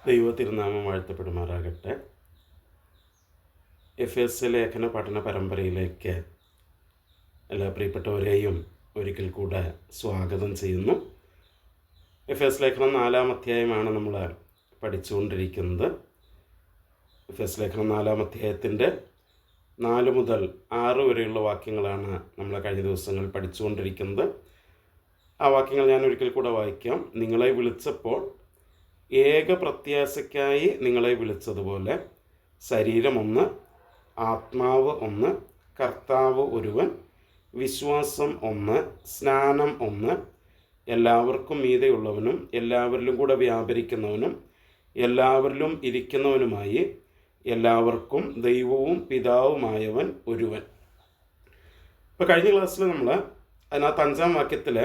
ദൈവ തിരുനാമം വാഴ്ത്തപ്പെടുമാറാകട്ടെ. എഫേസ്യ ലേഖന പഠന പരമ്പരയിലേക്ക് എല്ലാ പ്രിയപ്പെട്ടവരെയും ഒരിക്കൽ കൂടെ സ്വാഗതം ചെയ്യുന്നു. എഫേസ്യ ലേഖനം 4-ാം അധ്യായമാണ് നമ്മൾ പഠിച്ചുകൊണ്ടിരിക്കുന്നത്. എഫേസ്യ ലേഖനം 4-ാം അധ്യായത്തിൻ്റെ 4 മുതൽ 6 വരെയുള്ള വാക്യങ്ങളാണ് നമ്മൾ കഴിഞ്ഞ ദിവസങ്ങളിൽ പഠിച്ചുകൊണ്ടിരിക്കുന്നത്. ആ വാക്യങ്ങൾ ഞാൻ ഒരിക്കൽ കൂടെ വായിക്കാം. നിങ്ങളെ വിളിച്ചപ്പോൾ ഏക പ്രത്യാശയ്ക്കായി നിങ്ങളെ വിളിച്ചതുപോലെ ശരീരം ഒന്ന്, ആത്മാവ് ഒന്ന്, കർത്താവ് ഒരുവൻ, വിശ്വാസം ഒന്ന്, സ്നാനം ഒന്ന്, എല്ലാവർക്കും മീതെയുള്ളവനും എല്ലാവരിലും കൂടെ വ്യാപരിക്കുന്നവനും എല്ലാവരിലും ഇരിക്കുന്നവനുമായി എല്ലാവർക്കും ദൈവവും പിതാവുമായവൻ ഒരുവൻ. ഇപ്പോൾ കഴിഞ്ഞ ക്ലാസ്സിൽ നമ്മൾ അതിനകത്ത് 5-ാം വാക്യത്തിൽ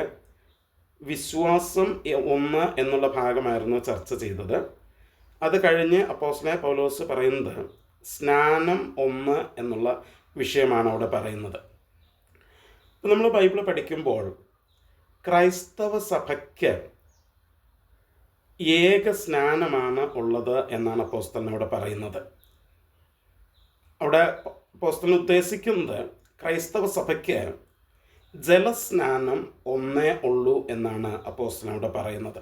വിശ്വാസം ഒന്ന് എന്നുള്ള ഭാഗമായിരുന്നു ചർച്ച ചെയ്തത്. അത് കഴിഞ്ഞ് അപ്പോസ്തലനായ പൗലോസ് പറയുന്നത് സ്നാനം ഒന്ന് എന്നുള്ള വിഷയമാണ് അവിടെ പറയുന്നത്. ഇപ്പം നമ്മൾ ബൈബിൾ പഠിക്കുമ്പോൾ ക്രൈസ്തവ സഭയ്ക്ക് ഏക സ്നാനമാണ് ഉള്ളത് എന്നാണ് അപ്പോസ്തലൻ അവിടെ പറയുന്നത്. അവിടെ അപ്പോസ്തലൻ ഉദ്ദേശിക്കുന്നത് ക്രൈസ്തവ സഭയ്ക്ക് ജലസ്നാനം ഒന്നേ ഉള്ളൂ എന്നാണ് അപ്പോസ്തലൻ അവിടെ പറയുന്നത്.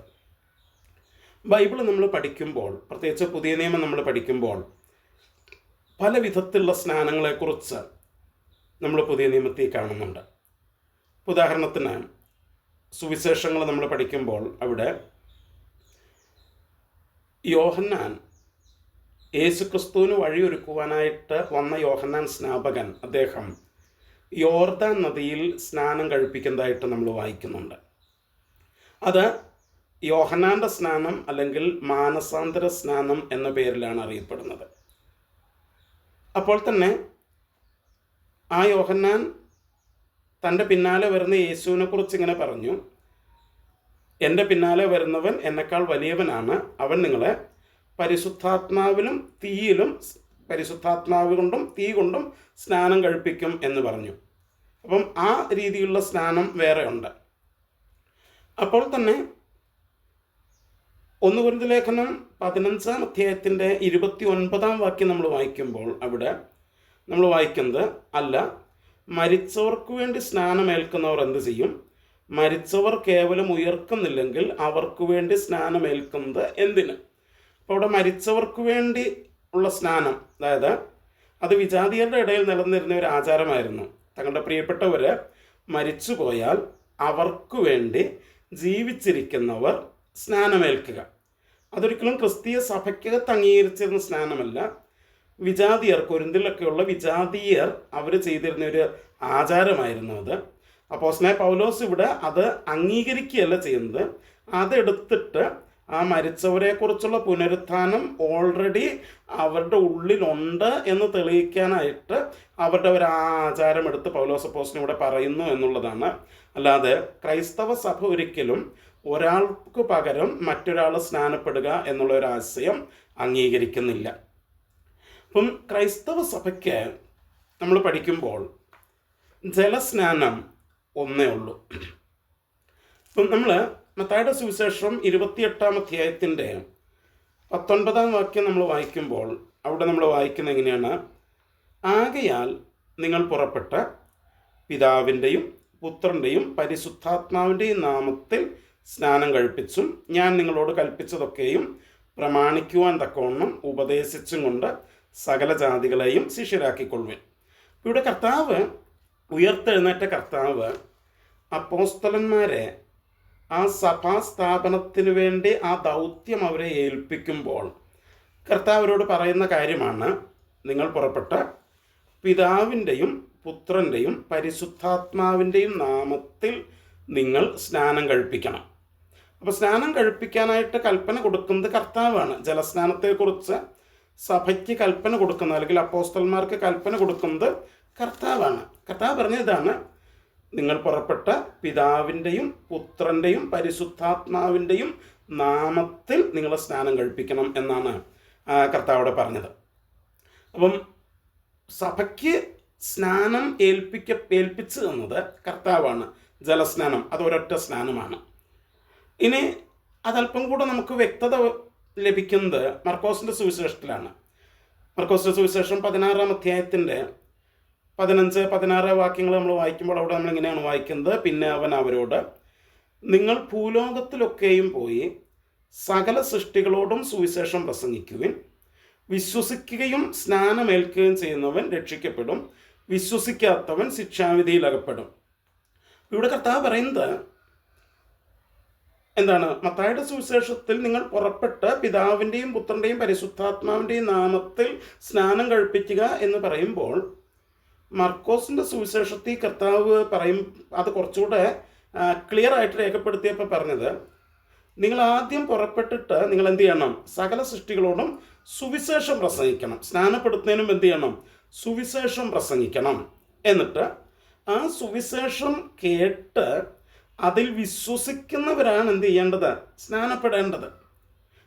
ബൈബിൾ നമ്മൾ പഠിക്കുമ്പോൾ, പ്രത്യേകിച്ച് പുതിയ നിയമം നമ്മൾ പഠിക്കുമ്പോൾ, പല വിധത്തിലുള്ള സ്നാനങ്ങളെക്കുറിച്ച് നമ്മൾ പുതിയ നിയമത്തിൽ കാണുന്നുണ്ട്. ഉദാഹരണത്തിന് സുവിശേഷങ്ങൾ നമ്മൾ പഠിക്കുമ്പോൾ അവിടെ യോഹന്നാൻ യേശുക്രിസ്തുവിന് വഴിയൊരുക്കുവാനായിട്ട് വന്ന യോഹന്നാൻ സ്നാപകൻ, അദ്ദേഹം യോർദാൻ നദിയിൽ സ്നാനം കഴിപ്പിക്കുന്നതായിട്ട് നമ്മൾ വായിക്കുന്നുണ്ട്. അത് യോഹന്നാൻ്റെ സ്നാനം അല്ലെങ്കിൽ മാനസാന്തര സ്നാനം എന്ന പേരിലാണ് അറിയപ്പെടുന്നത്. അപ്പോൾ തന്നെ ആ യോഹന്നാൻ തൻ്റെ പിന്നാലെ വരുന്ന യേശുവിനെ കുറിച്ച് ഇങ്ങനെ പറഞ്ഞു, എൻ്റെ പിന്നാലെ വരുന്നവൻ എന്നെക്കാൾ വലിയവനാണ്, അവൻ നിങ്ങളെ പരിശുദ്ധാത്മാവിലും തീയിലും പരിശുദ്ധാത്മാവ് കൊണ്ടും തീ കൊണ്ടും സ്നാനം കഴിപ്പിക്കും എന്ന് പറഞ്ഞു. അപ്പം ആ രീതിയിലുള്ള സ്നാനം വേറെ ഉണ്ട്. അപ്പോൾ തന്നെ 1 കൊരിന്ത്യർ ലേഖനം 15-ാം അധ്യായത്തിൻ്റെ 29-ാം വാക്യം നമ്മൾ വായിക്കുമ്പോൾ അവിടെ നമ്മൾ വായിക്കുന്നത്, അല്ല, മരിച്ചവർക്ക് വേണ്ടി സ്നാനമേൽക്കുന്നവർ എന്ത് ചെയ്യും? മരിച്ചവർ കേവലം ഉയർക്കുന്നില്ലെങ്കിൽ അവർക്ക് വേണ്ടി സ്നാനമേൽക്കുന്നത് എന്തിന്? അപ്പോൾ അവിടെ മരിച്ചവർക്ക് വേണ്ടി ഉള്ള സ്നാനം, അതായത് അത് വിജാതിയരുടെ ഇടയിൽ നിലനിന്നിരുന്ന ഒരു ആചാരമായിരുന്നു. തങ്ങളുടെ പ്രിയപ്പെട്ടവർ മരിച്ചുപോയാൽ അവർക്ക് വേണ്ടി ജീവിച്ചിരിക്കുന്നവർ സ്നാനമേൽക്കുക. അതൊരിക്കലും ക്രിസ്തീയ സഭയ്ക്കകത്ത് അംഗീകരിച്ചിരുന്ന സ്നാനമല്ല. വിജാതിയർ, കൊരിന്തിലൊക്കെയുള്ള വിജാതിയർ അവർ ചെയ്തിരുന്ന ഒരു ആചാരമായിരുന്നു അത്. അപ്പോസ്തലനായ പൗലോസ് ഇവിടെ അത് അംഗീകരിക്കുകയല്ല ചെയ്യുന്നത്. അതെടുത്തിട്ട് ആ മരിച്ചവരെക്കുറിച്ചുള്ള പുനരുത്ഥാനം ഓൾറെഡി അവരുടെ ഉള്ളിലുണ്ട് എന്ന് തെളിയിക്കാനായിട്ട് അവരുടെ ഒരു ആചാരം എടുത്ത് പൗലോസ് അപ്പോസ്തലൻ ഇവിടെ പറയുന്നു എന്നുള്ളതാണ്. അല്ലാതെ ക്രൈസ്തവ സഭ ഒരിക്കലും ഒരാൾക്ക് പകരം മറ്റൊരാൾ സ്നാനപ്പെടുക എന്നുള്ള ഒരു ആശയം അംഗീകരിക്കുന്നില്ല. അപ്പം ക്രൈസ്തവ സഭയ്ക്ക് നമ്മൾ പഠിക്കുമ്പോൾ ജലസ്നാനം ഒന്നേ ഉള്ളൂ. ഇപ്പം നമ്മൾ മത്തായിയുടെ സുവിശേഷം 28-ാം അധ്യായത്തിൻ്റെ 19-ാം വാക്യം നമ്മൾ വായിക്കുമ്പോൾ അവിടെ നമ്മൾ വായിക്കുന്നത് എങ്ങനെയാണ്? ആകയാൽ നിങ്ങൾ പുറപ്പെട്ട പിതാവിൻ്റെയും പുത്രൻ്റെയും പരിശുദ്ധാത്മാവിൻ്റെയും നാമത്തിൽ സ്നാനം കഴിപ്പിച്ചും ഞാൻ നിങ്ങളോട് കൽപ്പിച്ചതൊക്കെയും പ്രമാണിക്കുവാൻ തക്കവണ്ണം ഉപദേശിച്ചും കൊണ്ട് സകല ജാതികളെയും ശിഷ്യരാക്കിക്കൊള്ളുവിൻ. ഇവിടെ കർത്താവ്, ഉയർത്തെഴുന്നേറ്റ കർത്താവ് അപ്പോസ്തലന്മാരെ ആ സഭാസ്ഥാപനത്തിന് വേണ്ടി ആ ദൗത്യം അവരെ ഏൽപ്പിക്കുമ്പോൾ കർത്താവ് അവരോട് പറയുന്ന കാര്യമാണ്, നിങ്ങൾ പുറപ്പെട്ട പിതാവിൻ്റെയും പുത്രൻ്റെയും പരിശുദ്ധാത്മാവിൻ്റെയും നാമത്തിൽ നിങ്ങൾ സ്നാനം കഴിപ്പിക്കണം. അപ്പോൾ സ്നാനം കഴിപ്പിക്കാനായിട്ട് കൽപ്പന കൊടുക്കുന്നത് കർത്താവാണ്. ജലസ്നാനത്തെക്കുറിച്ച് സഭയ്ക്ക് കൽപ്പന കൊടുക്കുന്നത്, അല്ലെങ്കിൽ അപ്പോസ്തലന്മാർക്ക് കൽപ്പന കൊടുക്കുന്നത് കർത്താവാണ്. കർത്താവ് പറഞ്ഞതാണ്, നിങ്ങൾ പുറപ്പെട്ട പിതാവിൻ്റെയും പുത്രൻ്റെയും പരിശുദ്ധാത്മാവിൻ്റെയും നാമത്തിൽ നിങ്ങൾ സ്നാനം കഴിപ്പിക്കണം എന്നാണ് കർത്താവോട് പറഞ്ഞത്. അപ്പം സഭയ്ക്ക് സ്നാനം ഏൽപ്പിച്ചു തന്നത് കർത്താവാണ്. ജലസ്നാനം അത് ഒരൊറ്റ സ്നാനമാണ്. ഇനി അതല്പം കൂടെ നമുക്ക് വ്യക്തത ലഭിക്കുന്നത് മർക്കോസിൻ്റെ സുവിശേഷത്തിലാണ്. മർക്കോസിൻ്റെ സുവിശേഷം 16-ാം അധ്യായത്തിൻ്റെ 15-16 വാക്യങ്ങൾ നമ്മൾ വായിക്കുമ്പോൾ അവിടെ നമ്മൾ ഇങ്ങനെയാണ് വായിക്കുന്നത്: പിന്നെ അവൻ അവരോട്, നിങ്ങൾ ഭൂലോകത്തിലൊക്കെയും പോയി സകല സൃഷ്ടികളോടും സുവിശേഷം പ്രസംഗിക്കുവിൻ. വിശ്വസിക്കുകയും സ്നാനമേൽക്കുകയും ചെയ്യുന്നവൻ രക്ഷിക്കപ്പെടും, വിശ്വസിക്കാത്തവൻ ശിക്ഷാവിധിയിൽ അകപ്പെടും. ഇവിടെ കർത്താവ് പറയുന്നത് എന്താണ്? മത്തായിയുടെ സുവിശേഷത്തിൽ നിങ്ങൾ പുറപ്പെട്ട് പിതാവിൻ്റെയും പുത്രൻ്റെയും പരിശുദ്ധാത്മാവിൻ്റെയും നാമത്തിൽ സ്നാനം കഴിപ്പിക്കുക എന്ന് പറയുമ്പോൾ, മർക്കോസിൻ്റെ സുവിശേഷത്തിൽ കർത്താവ് പറയും, അത് കുറച്ചുകൂടെ ക്ലിയർ ആയിട്ട് രേഖപ്പെടുത്തിയപ്പോൾ പറഞ്ഞത്, നിങ്ങൾ ആദ്യം പുറപ്പെട്ടിട്ട് നിങ്ങൾ എന്ത് ചെയ്യണം? സകല സൃഷ്ടികളോടും സുവിശേഷം പ്രസംഗിക്കണം. സ്നാനപ്പെടുത്തുന്നതിനും എന്ത് ചെയ്യണം? സുവിശേഷം പ്രസംഗിക്കണം. എന്നിട്ട് ആ സുവിശേഷം കേട്ട് അതിൽ വിശ്വസിക്കുന്നവരാണ് എന്ത് ചെയ്യേണ്ടത്? സ്നാനപ്പെടേണ്ടത്.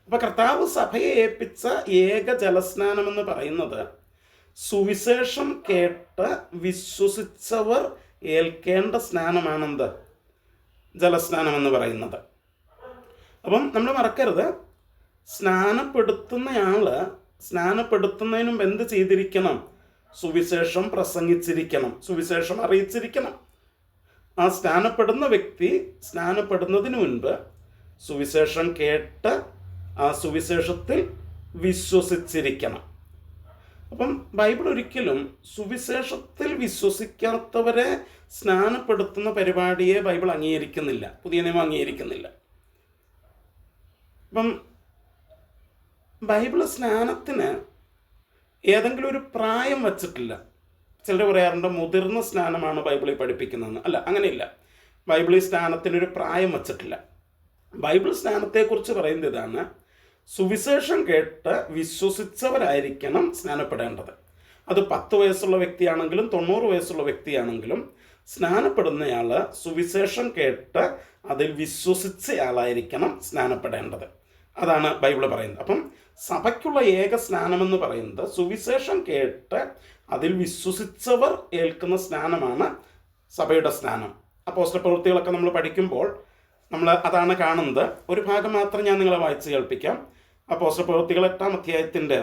അപ്പോൾ കർത്താവ് സഭയെ ഏൽപ്പിച്ച ഏക ജലസ്നാനമെന്ന് പറയുന്നത് സുവിശേഷം കേട്ട് വിശ്വസിച്ചവർ ഏൽക്കേണ്ട സ്നാനമാണെന്ത്? ജലസ്നാനമെന്ന് പറയുന്നത്. അപ്പം നമ്മൾ മറക്കരുത്, സ്നാനപ്പെടുത്തുന്നയാൾ സ്നാനപ്പെടുത്തുന്നതിനും എന്ത് ചെയ്തിരിക്കണം? സുവിശേഷം പ്രസംഗിച്ചിരിക്കണം, സുവിശേഷം അറിയിച്ചിരിക്കണം. ആ സ്നാനപ്പെടുന്ന വ്യക്തി സ്നാനപ്പെടുന്നതിന് മുൻപ് സുവിശേഷം കേട്ട് ആ സുവിശേഷത്തിൽ വിശ്വസിച്ചിരിക്കണം. അപ്പം ബൈബിൾ ഒരിക്കലും സുവിശേഷത്തിൽ വിശ്വസിക്കാത്തവരെ സ്നാനപ്പെടുത്തുന്ന പരിപാടിയെ ബൈബിൾ അംഗീകരിക്കുന്നില്ല, പുതിയ നിയമം അംഗീകരിക്കുന്നില്ല. അപ്പം ബൈബിൾ സ്നാനത്തിന് ഏതെങ്കിലും ഒരു പ്രായം വച്ചിട്ടില്ല. ചിലർ പറയാറുണ്ട് മുതിർന്ന സ്നാനമാണ് ബൈബിളിൽ പഠിപ്പിക്കുന്നതെന്ന്. അല്ല, അങ്ങനെയില്ല. ബൈബിളിൽ സ്നാനത്തിനൊരു പ്രായം വച്ചിട്ടില്ല. ബൈബിൾ സ്നാനത്തെക്കുറിച്ച് പറയുന്നത് ഇതാണ്: സുവിശേഷം കേട്ട് വിശ്വസിച്ചവരായിരിക്കണം സ്നാനപ്പെടേണ്ടത്. അത് 10 വയസ്സുള്ള വ്യക്തിയാണെങ്കിലും 90 വയസ്സുള്ള വ്യക്തിയാണെങ്കിലും സ്നാനപ്പെടുന്നയാൾ സുവിശേഷം കേട്ട് അതിൽ വിശ്വസിച്ചയാളായിരിക്കണം സ്നാനപ്പെടേണ്ടത്. അതാണ് ബൈബിൾ പറയുന്നത്. അപ്പം സഭയ്ക്കുള്ള ഏക സ്നാനമെന്ന് പറയുന്നത് സുവിശേഷം കേട്ട് അതിൽ വിശ്വസിച്ചവർ ഏൽക്കുന്ന സ്നാനമാണ് സഭയുടെ സ്നാനം. അപ്പോസ്തല പ്രവൃത്തികളൊക്കെ നമ്മൾ പഠിക്കുമ്പോൾ നമ്മൾ അതാണ് കാണുന്നത്. ഒരു ഭാഗം മാത്രം ഞാൻ നിങ്ങളെ വായിച്ച് കേൾപ്പിക്കാം. അപ്പോസ്തല പ്രവൃത്തികൾ 8-ാം അധ്യായത്തിൻ്റെ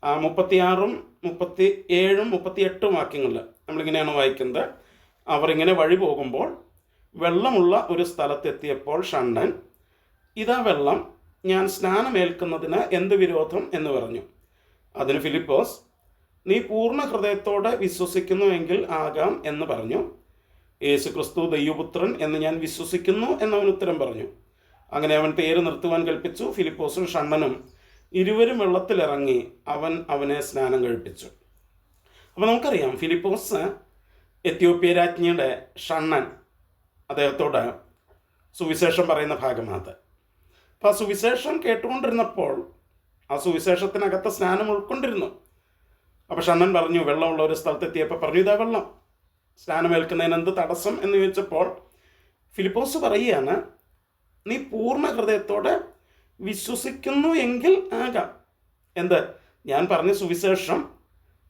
36, 37, 38 വാക്യങ്ങളിൽ നമ്മളിങ്ങനെയാണ് വായിക്കുന്നത്: അവർ ഇങ്ങനെ വഴി പോകുമ്പോൾ വെള്ളമുള്ള ഒരു സ്ഥലത്തെത്തിയപ്പോൾ ഷണ്ഡൻ, ഇതാ വെള്ളം, ഞാൻ സ്നാനമേൽക്കുന്നതിന് എന്ത് വിരോധം എന്ന് പറഞ്ഞു. അതിന് ഫിലിപ്പോസ്, നീ പൂർണ്ണ ഹൃദയത്തോടെ വിശ്വസിക്കുന്നുവെങ്കിൽ ആകാം എന്ന് പറഞ്ഞു. യേശു ക്രിസ്തു ദൈവപുത്രൻ എന്ന് ഞാൻ വിശ്വസിക്കുന്നു എന്നവൻ ഉത്തരം പറഞ്ഞു. അങ്ങനെ അവൻ പേര് നിർത്തുവാൻ കൽപ്പിച്ചു. ഫിലിപ്പോസും ഷണ്ഡനും ഇരുവരും വെള്ളത്തിലിറങ്ങി അവനെ സ്നാനം കഴിപ്പിച്ചു. അപ്പോൾ നമുക്കറിയാം, ഫിലിപ്പോസ് എത്യോപ്യ രാജ്ഞിയുടെ ഷണ്ഡൻ അദ്ദേഹത്തോട് സുവിശേഷം പറയുന്ന ഭാഗമാണ്. അപ്പോൾ ആ സുവിശേഷം കേട്ടുകൊണ്ടിരുന്നപ്പോൾ ആ സുവിശേഷത്തിനകത്ത് സ്നാനം ഉൾക്കൊണ്ടിരുന്നു. അപ്പോൾ ഷണ്ഡൻ പറഞ്ഞു, വെള്ളമുള്ള ഒരു സ്ഥലത്തെത്തിയപ്പോൾ പറഞ്ഞു, ഇതാ വെള്ളം, സ്നാനമേൽക്കുന്നതിന് എന്ത് തടസ്സം എന്ന് ചോദിച്ചപ്പോൾ ഫിലിപ്പോസ് പറയുകയാണ്, നീ പൂർണ്ണ ഹൃദയത്തോടെ വിശ്വസിക്കുന്നു എങ്കിൽ ആകാം. എന്ത്? ഞാൻ പറഞ്ഞ സുവിശേഷം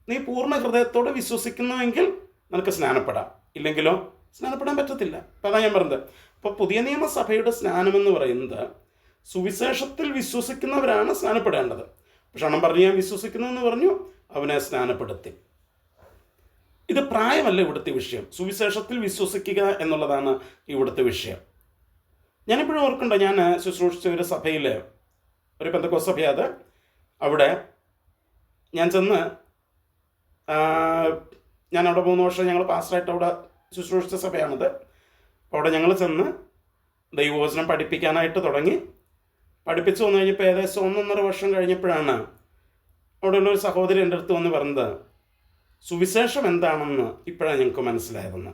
നീ പൂർണ്ണ ഹൃദയത്തോടെ വിശ്വസിക്കുന്നുവെങ്കിൽ നിനക്ക് സ്നാനപ്പെടാം, ഇല്ലെങ്കിലോ സ്നാനപ്പെടാൻ പറ്റത്തില്ല. അപ്പം അതാണ് ഞാൻ പറഞ്ഞത്. അപ്പോൾ പുതിയ നിയമസഭയുടെ സ്നാനമെന്ന് പറയുന്നത് സുവിശേഷത്തിൽ വിശ്വസിക്കുന്നവരാണ് സ്നാനപ്പെടേണ്ടത്. പക്ഷെ ഷണ്ഡൻ പറഞ്ഞു, ഞാൻ വിശ്വസിക്കുന്നു എന്ന് പറഞ്ഞു, അവനെ സ്നാനപ്പെടുത്തി. ഇത് പ്രായമല്ല ഇവിടുത്തെ വിഷയം, സുവിശേഷത്തിൽ വിശ്വസിക്കുക എന്നുള്ളതാണ് ഇവിടുത്തെ വിഷയം. ഞാനിപ്പോഴും ഓർക്കുന്നുണ്ട്, ഞാൻ ശുശ്രൂഷിച്ച ഒരു സഭയിൽ, ഒരു പെന്തക്കോസ്ത് സഭയത്, അവിടെ ഞാൻ ചെന്ന് ഞാൻ അവിടെ 3 വർഷം ഞങ്ങൾ പാസ്റ്ററായിട്ട് അവിടെ ശുശ്രൂഷിച്ച സഭയാണത്. അപ്പോൾ അവിടെ ഞങ്ങൾ ചെന്ന് ദൈവവചനം പഠിപ്പിക്കാനായിട്ട് തുടങ്ങി. പഠിപ്പിച്ചു വന്നു കഴിഞ്ഞപ്പോൾ ഏകദേശം 1.5 വർഷം കഴിഞ്ഞപ്പോഴാണ് അവിടെയുള്ള ഒരു സഹോദരി എൻ്റെ അടുത്ത് വന്ന് പറഞ്ഞത്, സുവിശേഷം എന്താണെന്ന് ഇപ്പോഴാണ് ഞങ്ങൾക്ക് മനസ്സിലായതെന്ന്.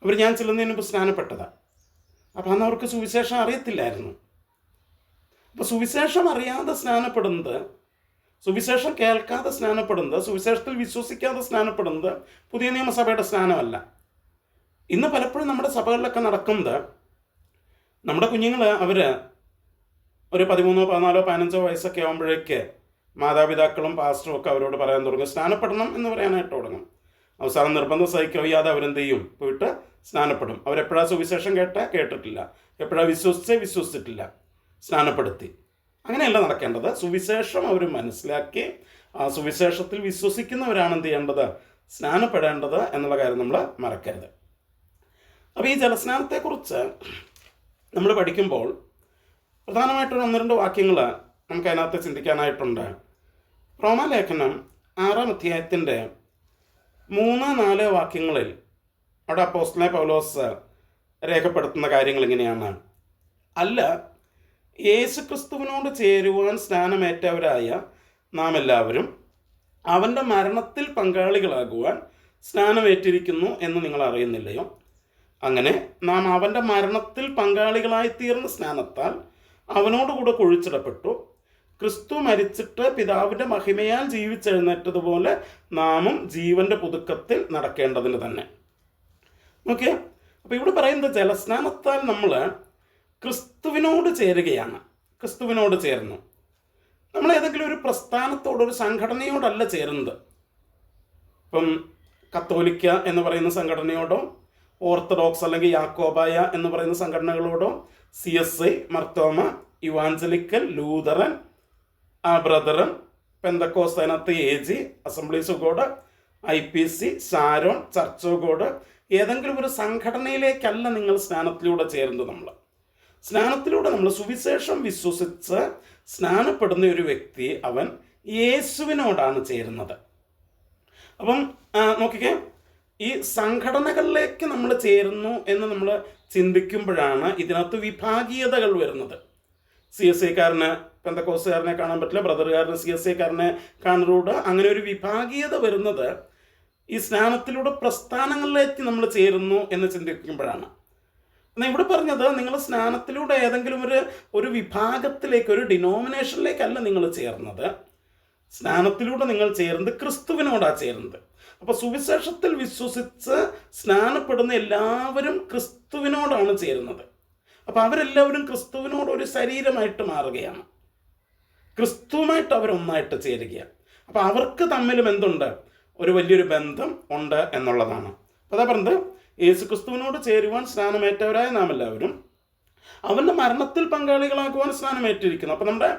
അവർ ഞാൻ ചെല്ലുന്നതിന് മുമ്പ് സ്നാനപ്പെട്ടതാണ്. അപ്പം അന്ന് അവർക്ക് സുവിശേഷം അറിയത്തില്ലായിരുന്നു. അപ്പോൾ സുവിശേഷം അറിയാതെ സ്നാനപ്പെടുന്നത്, സുവിശേഷം കേൾക്കാതെ സ്നാനപ്പെടുന്നത്, സുവിശേഷത്തിൽ വിശ്വസിക്കാതെ സ്നാനപ്പെടുന്നത് പുതിയ നിയമസഭയുടെ സ്നാനമല്ല. ഇന്ന് പലപ്പോഴും നമ്മുടെ സഭകളിലൊക്കെ നടക്കുന്നത്, നമ്മുടെ കുഞ്ഞുങ്ങൾ അവർ ഒരു 13, 14, 15 വയസ്സൊക്കെ ആകുമ്പോഴേക്ക് മാതാപിതാക്കളും പാസ്റ്ററും ഒക്കെ അവരോട് പറയാൻ തുടങ്ങും, സ്നാനപ്പെടണം എന്ന് പറയാനായിട്ട് തുടങ്ങും. അവസാനം നിർബന്ധം സഹിക്കവയ്യാതെ അവരെന്ത് ചെയ്യും? പോയിട്ട് സ്നാനപ്പെടും. അവരെപ്പോഴാണ് സുവിശേഷം കേട്ടിട്ടില്ല. എപ്പോഴാണ് വിശ്വസിച്ചിട്ടില്ല, സ്നാനപ്പെടുത്തി. അങ്ങനെയല്ല നടക്കേണ്ടത്. സുവിശേഷം അവർ മനസ്സിലാക്കി ആ സുവിശേഷത്തിൽ വിശ്വസിക്കുന്നവരാണ് എന്ത് ചെയ്യേണ്ടത്? സ്നാനപ്പെടേണ്ടത് എന്നുള്ള കാര്യം നമ്മൾ മറക്കരുത്. അപ്പോൾ ഈ ജലസ്നാനത്തെക്കുറിച്ച് നമ്മൾ പഠിക്കുമ്പോൾ പ്രധാനമായിട്ടൊരു 1-2 വാക്യങ്ങൾ നമുക്ക് അതിനകത്ത് ചിന്തിക്കാനായിട്ടുണ്ട്. റോമാലേഖനം 6-ാം അധ്യായത്തിൻ്റെ 3-4 വാക്യങ്ങളിൽ അവിടെ അപ്പോസ്തലനായ പൗലോസ് രേഖപ്പെടുത്തുന്ന കാര്യങ്ങൾ ഇങ്ങനെയാണ്: അല്ല, യേശുക്രിസ്തുവിനോട് ചേരുവാൻ സ്നാനമേറ്റവരായ നാം എല്ലാവരും അവൻ്റെ മരണത്തിൽ പങ്കാളികളാകുവാൻ സ്നാനമേറ്റിരിക്കുന്നു എന്ന് നിങ്ങൾ അറിയുന്നില്ലയോ? അങ്ങനെ നാം അവൻ്റെ മരണത്തിൽ പങ്കാളികളായിത്തീർന്ന സ്നാനത്താൽ അവനോടുകൂടെ കുഴിച്ചിടപ്പെട്ടു. ക്രിസ്തു മരിച്ചിട്ട് പിതാവിൻ്റെ മഹിമയാൽ ജീവിച്ചെഴുന്നേറ്റതുപോലെ നാമും ജീവൻ്റെ പുതുക്കത്തിൽ നടക്കേണ്ടതിന് തന്നെ. ഓക്കെ, അപ്പോൾ ഇവിടെ പറയുന്നത് ജലസ്നാനത്താൽ നമ്മൾ ക്രിസ്തുവിനോട് ചേരുകയാണ്. ക്രിസ്തുവിനോട് ചേർന്നു. നമ്മൾ ഏതെങ്കിലും ഒരു പ്രസ്ഥാനത്തോട്, ഒരു സംഘടനയോടല്ല ചേരുന്നത്. ഇപ്പം കത്തോലിക്ക എന്ന് പറയുന്ന സംഘടനയോടോ, ഓർത്തഡോക്സ് അല്ലെങ്കിൽ യാക്കോബായ എന്ന് പറയുന്ന സംഘടനകളോടോ, CSI, Mar Thoma, evangelical, Lutheran, brethren, Pentecost, അതിനകത്ത് AG, assemblies of God, IPC, Sharon, church of God, ഏതെങ്കിലും ഒരു സംഘടനയിലേക്കല്ല നിങ്ങൾ സ്നാനത്തിലൂടെ ചേരുന്നത്. സ്നാനത്തിലൂടെ നമ്മൾ സുവിശേഷം വിശ്വസിച്ച് സ്നാനപ്പെടുന്ന ഒരു വ്യക്തി അവൻ യേശുവിനോടാണ് ചേരുന്നത്. അപ്പം നോക്കിക്കേ, ഈ സംഘടനകളിലേക്ക് നമ്മൾ ചേരുന്നു എന്ന് നമ്മൾ ചിന്തിക്കുമ്പോഴാണ് ഇതിനകത്ത് വിഭാഗീയതകൾ വരുന്നത്. CSIക്കാരന് പെന്തക്കോസ്തുകാരനെ കാണാൻ പറ്റില്ല, ബ്രദറുകാരന് CSIക്കാരനെ കാണരുത്. അങ്ങനെ ഒരു വിഭാഗീയത വരുന്നത് ഈ സ്നാനത്തിലൂടെ പ്രസ്ഥാനങ്ങളിലേക്ക് നമ്മൾ ചേരുന്നു എന്ന് ചിന്തിക്കുമ്പോഴാണ്. എന്നാൽ ഇവിടെ പറഞ്ഞത് നിങ്ങൾ സ്നാനത്തിലൂടെ ഏതെങ്കിലും ഒരു വിഭാഗത്തിലേക്ക്, ഒരു ഡിനോമിനേഷനിലേക്കല്ല നിങ്ങൾ ചേർന്നത്. സ്നാനത്തിലൂടെ നിങ്ങൾ ചേരുന്നത് ക്രിസ്തുവിനോടാണ് ചേരുന്നത്. അപ്പോൾ സുവിശേഷത്തിൽ വിശ്വസിച്ച് സ്നാനപ്പെടുന്ന എല്ലാവരും ക്രിസ്തുവിനോടാണ് ചേരുന്നത്. അപ്പോൾ അവരെല്ലാവരും ക്രിസ്തുവിനോട് ഒരു ശരീരമായിട്ട് മാറുകയാണ്. ക്രിസ്തുവുമായിട്ട് അവരൊന്നായിട്ട് ചേരുകയാണ്. അപ്പോൾ അവർക്ക് തമ്മിലും എന്തുണ്ട്? ഒരു വലിയൊരു ബന്ധം ഉണ്ട് എന്നുള്ളതാണ്. അപ്പോൾ അതാ പറഞ്ഞത്, യേശു ക്രിസ്തുവിനോട് ചേരുവാൻ സ്നാനമേറ്റവരായ നാം എല്ലാവരും അവൻ്റെ മരണത്തിൽ പങ്കാളികളാക്കുവാൻ സ്നാനമേറ്റിരിക്കുന്നു. അപ്പോൾ നമ്മുടെ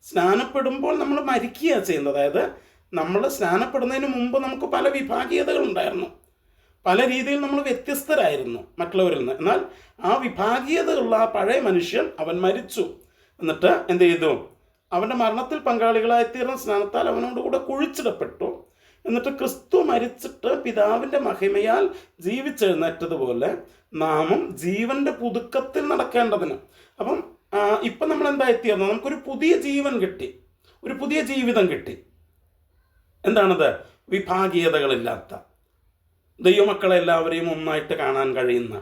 സ്നാനപ്പെടുമ്പോൾ നമ്മൾ മരിക്കുകയാണ് ചെയ്യുന്നത്. അതായത് നമ്മൾ സ്നാനപ്പെടുന്നതിന് മുമ്പ് നമുക്ക് പല വിഭാഗീയതകളുണ്ടായിരുന്നു, പല രീതിയിൽ നമ്മൾ വ്യത്യസ്തരായിരുന്നു മറ്റുള്ളവരിൽ നിന്ന്. എന്നാൽ ആ വിഭാഗീയതയുള്ള ആ പഴയ മനുഷ്യൻ അവൻ മരിച്ചു. എന്നിട്ട് എന്ത് ചെയ്തു? അവൻ്റെ മരണത്തിൽ പങ്കാളികളായിത്തീർന്ന സ്നാനത്താൽ അവനോടുകൂടെ കുഴിച്ചിടപ്പെട്ടു. എന്നിട്ട് ക്രിസ്തു മരിച്ചിട്ട് പിതാവിൻ്റെ മഹിമയാൽ ജീവിച്ചെഴുന്നേറ്റതുപോലെ നാമും ജീവൻ്റെ പുതുക്കത്തിൽ നടക്കേണ്ടതിന്. അപ്പം ഇപ്പം നമ്മൾ എന്തായിത്തീർന്നു? നമുക്കൊരു പുതിയ ജീവൻ കിട്ടി, ഒരു പുതിയ ജീവിതം കിട്ടി. എന്താണത്? വിഭാഗീയതകളില്ലാത്ത, ദൈവമക്കളെല്ലാവരെയും ഒന്നായിട്ട് കാണാൻ കഴിയുന്ന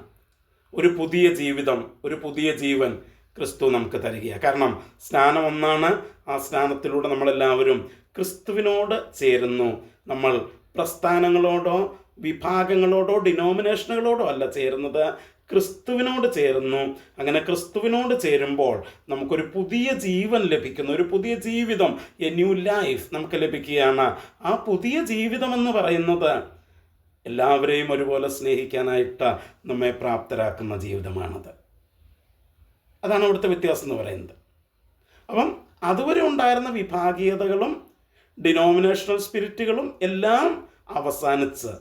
ഒരു പുതിയ ജീവിതം, ഒരു പുതിയ ജീവൻ ക്രിസ്തു നമുക്ക് തരികയാണ്. കാരണം സ്നാനം ഒന്നാണ്. ആ സ്നാനത്തിലൂടെ നമ്മളെല്ലാവരും ക്രിസ്തുവിനോട് ചേരുന്നു. നമ്മൾ പ്രസ്ഥാനങ്ങളോടോ വിഭാഗങ്ങളോടോ ഡിനോമിനേഷനുകളോടോ അല്ല ചേരുന്നത്, ക്രിസ്തുവിനോട് ചേരുന്നു. അങ്ങനെ ക്രിസ്തുവിനോട് ചേരുമ്പോൾ നമുക്കൊരു പുതിയ ജീവൻ ലഭിക്കുന്നു, ഒരു പുതിയ ജീവിതം, എ ന്യൂ ലൈഫ് നമുക്ക് ലഭിക്കുകയാണ്. ആ പുതിയ ജീവിതം എന്ന് പറയുന്നത് എല്ലാവരെയും ഒരുപോലെ സ്നേഹിക്കാനായിട്ട് നമ്മെ പ്രാപ്തരാക്കുന്ന ജീവിതമാണത്. അതാണ് അവിടുത്തെ വ്യത്യാസം എന്ന് പറയുന്നത്. അപ്പം അതുവരെ ഉണ്ടായിരുന്ന വിഭാഗീയതകളും ഡിനോമിനേഷണൽ സ്പിരിറ്റുകളും എല്ലാം അവസാനിച്ച്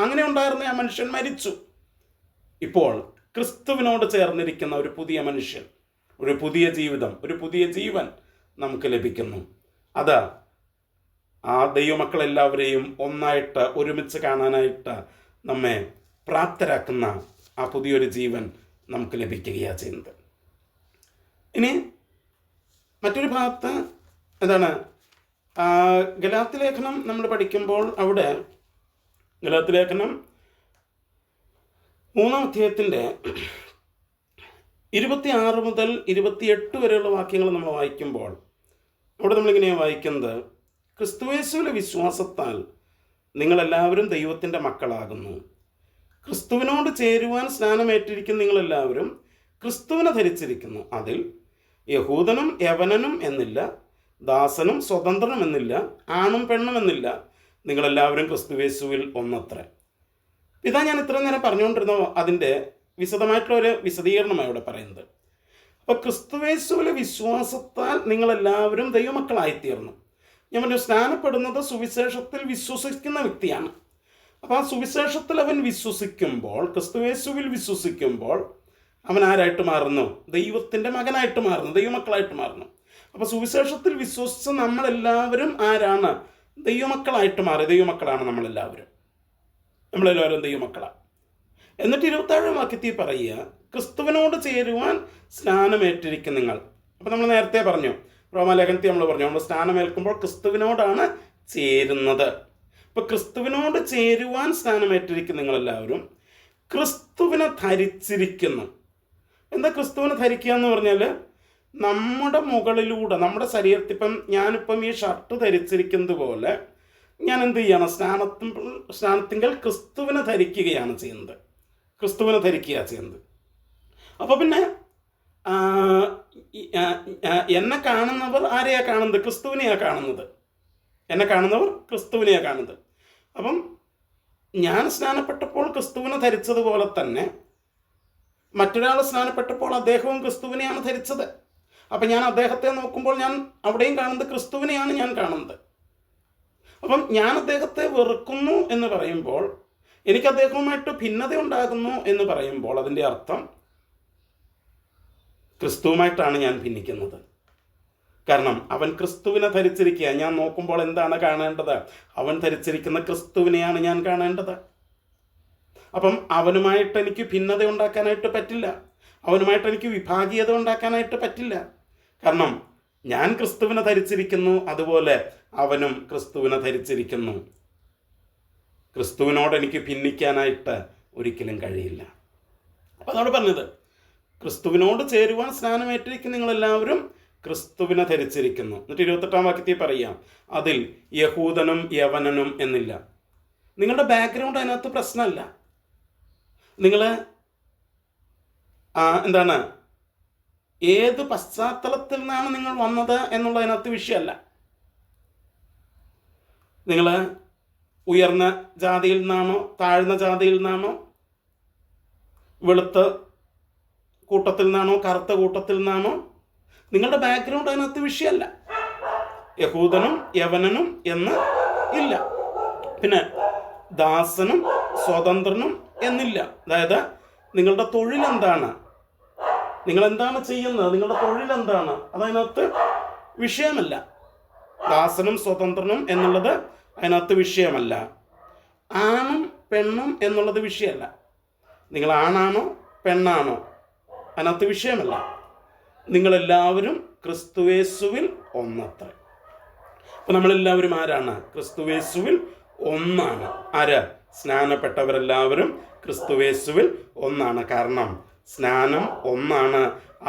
അങ്ങനെ ഉണ്ടായിരുന്ന ആ മനുഷ്യൻ മരിച്ചു. ഇപ്പോൾ ക്രിസ്തുവിനോട് ചേർന്നിരിക്കുന്ന ഒരു പുതിയ മനുഷ്യൻ, ഒരു പുതിയ ജീവിതം, ഒരു പുതിയ ജീവൻ നമുക്ക് ലഭിക്കുന്നു. അത് ആ ദൈവമക്കളെല്ലാവരെയും ഒന്നായിട്ട് ഒരുമിച്ച് കാണാനായിട്ട് നമ്മെ പ്രാപ്തരാക്കുന്ന ആ പുതിയൊരു ജീവൻ നമുക്ക് ലഭിക്കുകയാണ് ചെയ്യുന്നത്. ഇനി മറ്റൊരു ഭാഗത്ത് എന്താണ്? ഗലാത്യ ലേഖനം നമ്മൾ പഠിക്കുമ്പോൾ അവിടെ ഗലാത്യ ലേഖനം 3-ാം അധ്യായത്തിൻ്റെ 26 മുതൽ 28 വരെയുള്ള വാക്യങ്ങൾ നമ്മൾ വായിക്കുമ്പോൾ അവിടെ നമ്മളിങ്ങനെയാണ് വായിക്കുന്നത്: ക്രിസ്തുയേശുവിലെ വിശ്വാസത്താൽ നിങ്ങളെല്ലാവരും ദൈവത്തിൻ്റെ മക്കളാകുന്നു. ക്രിസ്തുവിനോട് ചേരുവാൻ സ്നാനമേറ്റിരിക്കുന്ന നിങ്ങളെല്ലാവരും ക്രിസ്തുവിനെ ധരിച്ചിരിക്കുന്നു. അതിൽ യഹൂദനും യവനനും എന്നില്ല, ദാസനും സ്വതന്ത്രനും എന്നില്ല, ആണും പെണ്ണും എന്നില്ല, നിങ്ങളെല്ലാവരും ക്രിസ്തുയേശുവിൽ ഒന്നത്രേ. ഇതാ ഞാൻ ഇത്രയും നേരം പറഞ്ഞുകൊണ്ടിരുന്ന അതിൻ്റെ വിശദമായിട്ടുള്ളൊരു വിശദീകരണമാണ് ഇവിടെ പറയുന്നത്. അപ്പോൾ ക്രിസ്തുയേശുവിലെ വിശ്വാസത്താൽ നിങ്ങളെല്ലാവരും ദൈവമക്കളായിത്തീർന്നു. ഞാൻ പറഞ്ഞു, സ്നാനപ്പെടുന്നത് സുവിശേഷത്തിൽ വിശ്വസിക്കുന്ന വ്യക്തിയാണ്. അപ്പോൾ ആ സുവിശേഷത്തിൽ അവൻ വിശ്വസിക്കുമ്പോൾ, ക്രിസ്തുയേശുവിൽ വിശ്വസിക്കുമ്പോൾ അവൻ ആരായിട്ട് മാറുന്നു? ദൈവത്തിൻ്റെ മകനായിട്ട് മാറുന്നു, ദൈവമക്കളായിട്ട് മാറുന്നു. അപ്പോൾ സുവിശേഷത്തിൽ വിശ്വസിച്ച് നമ്മളെല്ലാവരും ആരാണ്? ദൈവമക്കളായിട്ട് മാറി. ദൈവമക്കളാണ് നമ്മളെല്ലാവരും ദൈവമക്കളാണ്. എന്നിട്ട് 27 വാക്യത്തിൽ പറയുക, ക്രിസ്തുവിനോട് ചേരുവാൻ സ്നാനമേറ്റിരിക്കും നിങ്ങൾ. അപ്പോൾ നമ്മൾ നേരത്തെ പറഞ്ഞു, റോമാലേഖനത്തിൽ നമ്മൾ പറഞ്ഞു, നമ്മൾ സ്നാനമേൽക്കുമ്പോൾ ക്രിസ്തുവിനോടാണ് ചേരുന്നത്. അപ്പോൾ ക്രിസ്തുവിനോട് ചേരുവാൻ സ്നാനമേറ്റിരിക്കും നിങ്ങളെല്ലാവരും ക്രിസ്തുവിനെ ധരിച്ചിരിക്കുന്നു. എന്താ ക്രിസ്തുവിനെ ധരിക്കുക എന്ന് പറഞ്ഞാൽ, നമ്മുടെ മുകളിലൂടെ നമ്മുടെ ശരീരത്തിൽ, ഞാനിപ്പം ഈ ഷർട്ട് ധരിച്ചിരിക്കുന്നത് പോലെ ഞാൻ എന്ത് ചെയ്യണം? സ്നാനത്തിങ്കൽ ക്രിസ്തുവിനെ ധരിക്കുകയാണ് ചെയ്യുന്നത്. ക്രിസ്തുവിനെ ധരിക്കുകയാണ് ചെയ്യുന്നത്. അപ്പോൾ പിന്നെ എന്നെ കാണുന്നവർ ആരെയാണ് കാണുന്നത്? ക്രിസ്തുവിനെയാണ് കാണുന്നത്. എന്നെ കാണുന്നവർ ക്രിസ്തുവിനെയാണ് കാണുന്നത്. അപ്പം ഞാൻ സ്നാനപ്പെട്ടപ്പോൾ ക്രിസ്തുവിനെ ധരിച്ചതുപോലെ തന്നെ മറ്റൊരാൾ സ്നാനപ്പെട്ടപ്പോൾ അദ്ദേഹവും ക്രിസ്തുവിനെയാണ് ധരിച്ചത്. അപ്പം ഞാൻ അദ്ദേഹത്തെ നോക്കുമ്പോൾ ഞാൻ അവിടെയും കാണുന്നത് ക്രിസ്തുവിനെയാണ് ഞാൻ കാണുന്നത്. അപ്പം ഞാൻ അദ്ദേഹത്തെ വെറുക്കുന്നു എന്ന് പറയുമ്പോൾ, എനിക്ക് അദ്ദേഹവുമായിട്ട് ഭിന്നത ഉണ്ടാകുന്നു എന്ന് പറയുമ്പോൾ, അതിൻ്റെ അർത്ഥം ക്രിസ്തുവുമായിട്ടാണ് ഞാൻ ഭിന്നിക്കുന്നത്. കാരണം അവൻ ക്രിസ്തുവിനെ ധരിച്ചിരിക്കുക. ഞാൻ നോക്കുമ്പോൾ എന്താണ് കാണേണ്ടത്? അവൻ ധരിച്ചിരിക്കുന്ന ക്രിസ്തുവിനെയാണ് ഞാൻ കാണേണ്ടത്. അപ്പം അവനുമായിട്ട് എനിക്ക് ഭിന്നത ഉണ്ടാക്കാനായിട്ട് പറ്റില്ല, അവനുമായിട്ട് എനിക്ക് വിഭാഗീയത ഉണ്ടാക്കാനായിട്ട് പറ്റില്ല. കാരണം ഞാൻ ക്രിസ്തുവിനെ ധരിച്ചിരിക്കുന്നു, അതുപോലെ അവനും ക്രിസ്തുവിനെ ധരിച്ചിരിക്കുന്നു. ക്രിസ്തുവിനോട് എനിക്ക് ഭിന്നിക്കാനായിട്ട് ഒരിക്കലും കഴിയില്ല. അപ്പം അതോട് പറഞ്ഞത്, ക്രിസ്തുവിനോട് ചേരുവാൻ സ്നാനമേറ്റിരിക്കുന്ന നിങ്ങളെല്ലാവരും ക്രിസ്തുവിനെ ധരിച്ചിരിക്കുന്നു. എന്നിട്ട് 28 വാക്യത്തിൽ പറയാം, അതിൽ യഹൂദനും യവനനും എന്നില്ല. നിങ്ങളുടെ ബാക്ക്ഗ്രൗണ്ട് അതിനകത്ത് പ്രശ്നമല്ല. നിങ്ങൾ എന്താണ്, ഏത് പശ്ചാത്തലത്തിൽ നിന്നാണ് നിങ്ങൾ വന്നത് എന്നുള്ളതിനകത്ത് വിഷയമല്ല. നിങ്ങൾ ഉയർന്ന ജാതിയിൽ നിന്നാണോ താഴ്ന്ന ജാതിയിൽ നിന്നാണോ, വെളുത്ത കൂട്ടത്തിൽ നിന്നാണോ കറുത്ത കൂട്ടത്തിൽ നിന്നാണോ, നിങ്ങളുടെ ബാക്ക്ഗ്രൗണ്ട് അതിനകത്ത് വിഷയമല്ല. യഹൂദനും യവനനും എന്ന് ഇല്ല. പിന്നെ ദാസനും സ്വതന്ത്രനും എന്നില്ല. അതായത് നിങ്ങളുടെ തൊഴിൽ എന്താണ്, നിങ്ങളെന്താണ് ചെയ്യുന്നത്, നിങ്ങളുടെ തൊഴിൽ എന്താണ്, അതതിനകത്ത് വിഷയമല്ല. ദാസനും സ്വതന്ത്രനും എന്നുള്ളത് അതിനകത്ത് വിഷയമല്ല. ആണും പെണ്ണും എന്നുള്ളത് വിഷയമല്ല. നിങ്ങൾ ആണാണോ പെണ്ണാണോ അതിനകത്ത് വിഷയമല്ല. നിങ്ങളെല്ലാവരും ക്രിസ്തുയേശുവിൽ ഒന്നത്ര. അപ്പം നമ്മളെല്ലാവരും ആരാണ്? ക്രിസ്തുയേശുവിൽ ഒന്നാണ്. ആര്? സ്നാനപ്പെട്ടവരെല്ലാവരും ക്രിസ്തുയേശുവിൽ ഒന്നാണ്. കാരണം സ്നാനം ഒന്നാണ്.